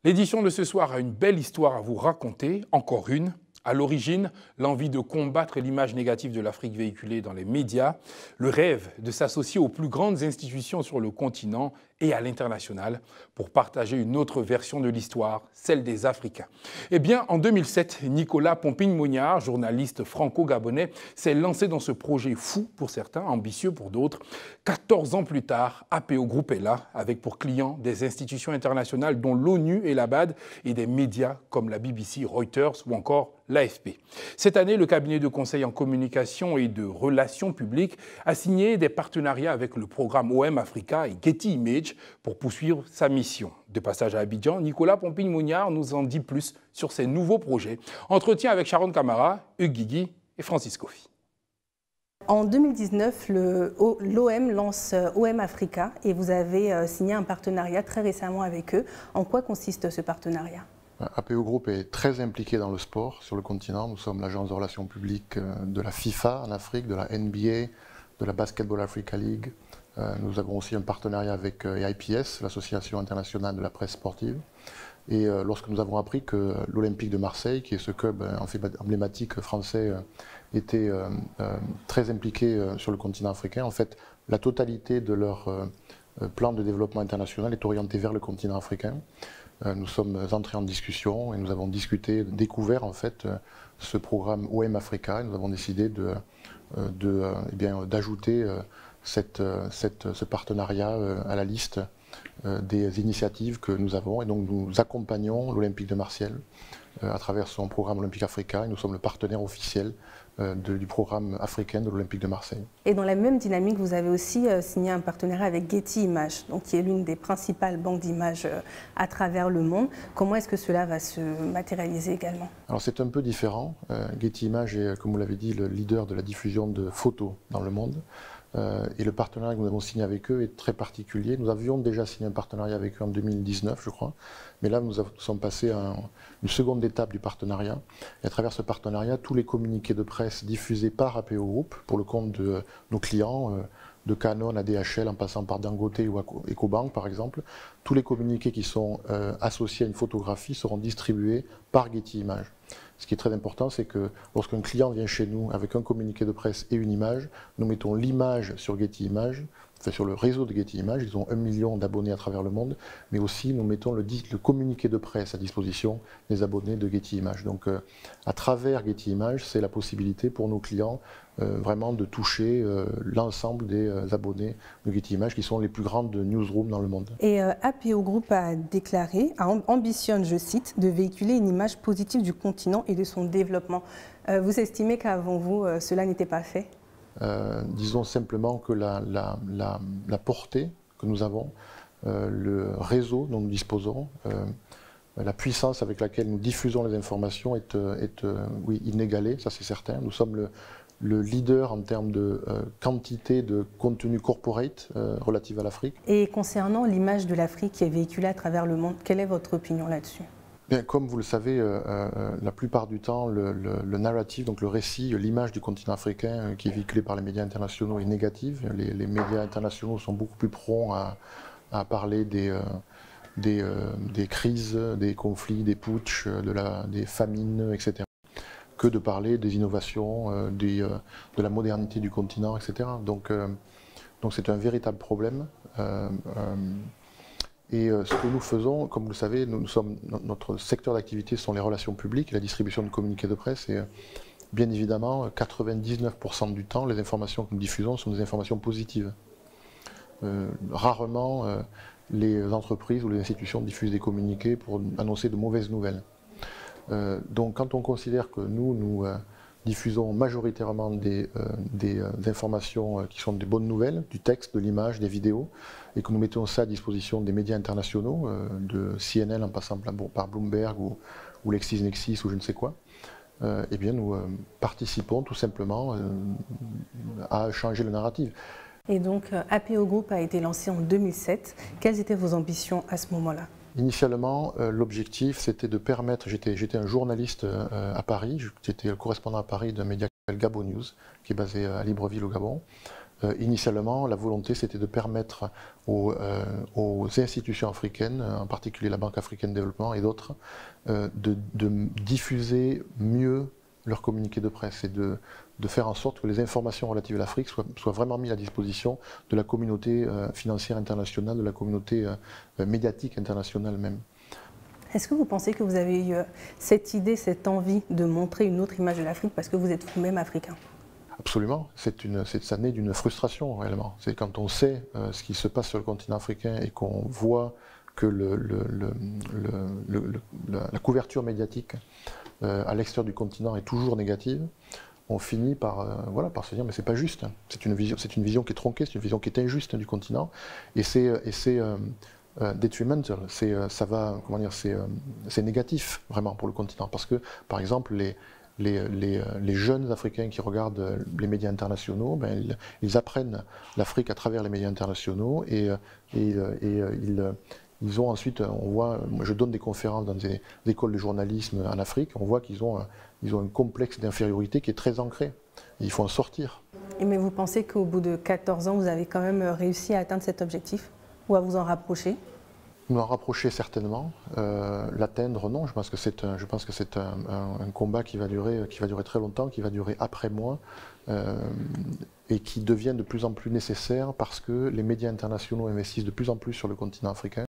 L'édition de ce soir a une belle histoire à vous raconter, encore une. À l'origine, l'envie de combattre l'image négative de l'Afrique véhiculée dans les médias, le rêve de s'associer aux plus grandes institutions sur le continent et à l'international pour partager une autre version de l'histoire, celle des Africains. Eh bien, en 2007, Nicolas Pompigne-Mognard, journaliste franco-gabonais, s'est lancé dans ce projet fou pour certains, ambitieux pour d'autres. 14 ans plus tard, APO Group est là, avec pour clients des institutions internationales dont l'ONU et la BAD et des médias comme la BBC, Reuters ou encore l'AFP. Cette année, le cabinet de conseil en communication et de relations publiques a signé des partenariats avec le programme OM Africa et Getty Images pour poursuivre sa mission. De passage à Abidjan, Nicolas Pompigne-Mognard nous en dit plus sur ses nouveaux projets. Entretien avec Sharon Camara, Hugues Guigui et Francis Kofi. En 2019, l'OM lance OM Africa et vous avez signé un partenariat très récemment avec eux. En quoi consiste ce partenariat ? APO Group est très impliqué dans le sport sur le continent. Nous sommes l'agence de relations publiques de la FIFA en Afrique, de la NBA, de la Basketball Africa League. Nous avons aussi un partenariat avec AIPS, l'Association internationale de la presse sportive. Et lorsque nous avons appris que l'Olympique de Marseille, qui est ce club emblématique français, était très impliqué sur le continent africain, en fait, la totalité de leur plan de développement international est orientée vers le continent africain. Nous sommes entrés en discussion et nous avons découvert en fait ce programme OM Africa et nous avons décidé d'ajouter ce partenariat à la liste des initiatives que nous avons. Et donc nous accompagnons l'Olympique de Marseille à travers son programme Olympique Africa et nous sommes le partenaire officiel du programme africain de l'Olympique de Marseille. Et dans la même dynamique, vous avez aussi signé un partenariat avec Getty Images, donc qui est l'une des principales banques d'images à travers le monde. Comment est-ce que cela va se matérialiser également? Alors c'est un peu différent. Getty Images est, comme vous l'avez dit, le leader de la diffusion de photos dans le monde. Et le partenariat que nous avons signé avec eux est très particulier. Nous avions déjà signé un partenariat avec eux en 2019, je crois. Mais là, nous sommes passés à une seconde étape du partenariat. Et à travers ce partenariat, tous les communiqués de presse diffusés par APO Group, pour le compte de nos clients, de Canon à DHL, en passant par Dangote ou Ecobank par exemple, tous les communiqués qui sont associés à une photographie seront distribués par Getty Images. Ce qui est très important, c'est que lorsqu'un client vient chez nous avec un communiqué de presse et une image, nous mettons l'image sur Getty Images, enfin sur le réseau de Getty Images, ils ont 1 million d'abonnés à travers le monde, mais aussi nous mettons le communiqué de presse à disposition des abonnés de Getty Images. Donc à travers Getty Images, c'est la possibilité pour nos clients vraiment de toucher l'ensemble des abonnés de Getty Images qui sont les plus grandes newsrooms dans le monde. Et APO Group a déclaré, ambitionne, je cite, de véhiculer une image positive du continent et de son développement. Vous estimez qu'avant vous, cela n'était pas fait? Disons simplement que la portée que nous avons, le réseau dont nous disposons, la puissance avec laquelle nous diffusons les informations est oui, inégalée, ça c'est certain. Nous sommes le leader en termes de quantité de contenu corporate relative à l'Afrique. Et concernant l'image de l'Afrique qui est véhiculée à travers le monde, quelle est votre opinion là-dessus? Bien, comme vous le savez, la plupart du temps, le narrative, donc le récit, l'image du continent africain qui est véhiculée par les médias internationaux est négative. Les médias internationaux sont beaucoup plus prompts à parler des crises, des conflits, des putschs, des famines, etc., que de parler des innovations, de la modernité du continent, etc. Donc c'est un véritable problème. Et ce que nous faisons, comme vous le savez, notre secteur d'activité sont les relations publiques, la distribution de communiqués de presse. Et bien évidemment, 99% du temps, les informations que nous diffusons sont des informations positives. Rarement, les entreprises ou les institutions diffusent des communiqués pour annoncer de mauvaises nouvelles. Donc quand on considère que nous diffusons majoritairement des informations qui sont des bonnes nouvelles, du texte, de l'image, des vidéos, et que nous mettons ça à disposition des médias internationaux, de CNN en passant par Bloomberg ou LexisNexis ou je ne sais quoi, eh bien nous participons tout simplement à changer le narratif. Et donc APO Group a été lancé en 2007. Quelles étaient vos ambitions à ce moment-là? Initialement, l'objectif, c'était de permettre, j'étais un journaliste à Paris, j'étais le correspondant à Paris d'un média qui s'appelle Gabon News, qui est basé à Libreville au Gabon. initialement, la volonté, c'était de permettre aux institutions africaines, en particulier la Banque africaine de développement et d'autres, de diffuser mieux leur communiqué de presse et de faire en sorte que les informations relatives à l'Afrique soient vraiment mises à disposition de la communauté financière internationale, de la communauté médiatique internationale même. Est-ce que vous pensez que vous avez eu cette idée, cette envie de montrer une autre image de l'Afrique parce que vous êtes vous-même africain? Absolument, ça naît d'une frustration réellement. C'est quand on sait ce qui se passe sur le continent africain et qu'on voit que la couverture médiatique à l'extérieur du continent est toujours négative, on finit par, par se dire mais c'est pas juste. C'est une vision qui est tronquée, c'est une vision qui est injuste du continent et c'est detrimental, c'est négatif vraiment pour le continent parce que par exemple les jeunes Africains qui regardent les médias internationaux, ils apprennent l'Afrique à travers les médias internationaux et ils ont ensuite, on voit, je donne des conférences dans des écoles de journalisme en Afrique, on voit qu'ils ont un complexe d'infériorité qui est très ancré. Et il faut en sortir. Mais vous pensez qu'au bout de 14 ans, vous avez quand même réussi à atteindre cet objectif ou à vous en rapprocher? Nous en rapprocher certainement, l'atteindre non. Je pense que c'est un combat qui va durer très longtemps, qui va durer après moi, et qui devient de plus en plus nécessaire parce que les médias internationaux investissent de plus en plus sur le continent africain.